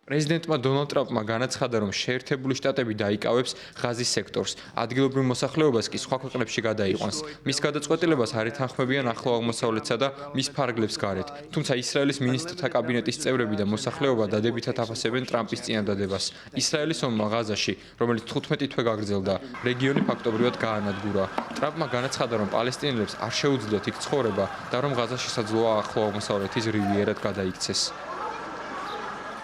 პრეზიდენტმა დონალდ ტრამპმა განაცხადა, რომ შეერთებული შტატები დაიკავებს ღაზის სექტორს, ადგილობრივ მოსახლეობას კი სხვა ქვეყნებში გადაიყვანს. მის გადაწყვეტილებას არ ეთანხმებიან ახლო აღმოსავლეთსა და მის ფარგლებს გარეთ. თუმცა ისრაელის მინისტრთა კაბინეტის წევრები და მოსახლეობა დადებითად აფასებენ ტრამპის წინადადებას. ისრაელის ომმა ღაზაში, რომელიც 15 თვე გაგრძელდა, რეგიონი ფაქტობრივად გაანადგურა. ტრამპმა განაცხადა, რომ პალესტინელებს არ შეუძლიათ იქ ცხოვრება და რომ ღაზა შესაძლოა ახლო აღმოსავლეთის რივიერად გადაიქცეს.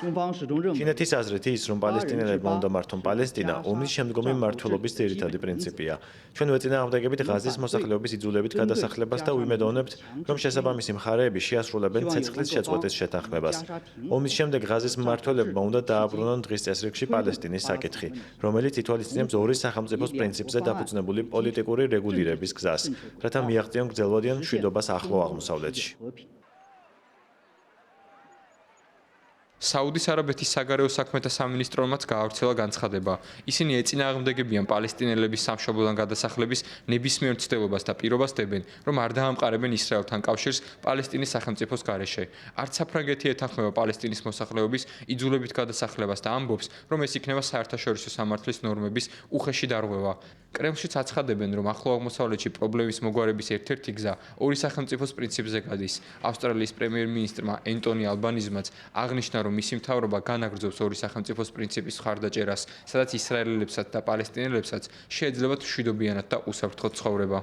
ჩინეთის აზრით ის, რომ პალესტინელებმა უნდა მართონ პალესტინა, ომის შემდგომი მმართველობის ძირითადი პრინციპია. ჩვენ ვეწინააღმდეგებით ღაზის მოსახლეობის იძულებით გადასახლებას და ვიმედოვნებთ, რომ შესაბამისი მხარეები შეასრულებენ ცეცხლის შეწყვეტის შეთანხმებას. ომის შემდეგ ღაზის მმართველებმა უნდა დააბრუნონ დღის წესრიგში პალესტინის საკითხი, რომელიც ითვალისწინებს ორი სახელმწიფოს პრინციპზე დაფუძნებული პოლიტიკური რეგულირების გზას, რათა მიაღწიონ გრძელვადიან მშვიდობას ახლო აღმოსავლეთში. საუდის არაბეთის საგარეო საქმეთა სამინისტრომაც გაავრცელა განცხადება. ისინი ეწინააღმდეგებიან პალესტინელების სამშობლოდან გადასახლების ნებისმიერ მცდელობას და პირობას დებენ, რომ არ დაამყარებენ ისრაელთან კავშირს პალესტინის სახელმწიფოს გარეშე. არც საფრანგეთი ეთანხმება პალესტინის მოსახლეობის იძულებით გადასახლებას და ამბობს, რომ ეს იქნება საერთაშორისო სამართლის ნორმების უხეში დარღვევა. კრემლშიც აცხადებენ, რომ ახლო აღმოსავლეთში პრობლემის მოგვარების ერთ-ერთი გზა ორი სახელმწიფოს პრინციპზე გადის. ავსტრალიის პრემიერ-მინისტრმა ენტონი ალბანიზმაც აღნიშნა, რომ მისი მთავრობა განაგრძობს ორი სახელმწიფოს პრინციპის მხარდაჭერას, სადაც ისრაელებსაც და პალესტინელებსაც შეეძლებათ მშვიდობიანად და უსაფრთხოდ ცხოვრება.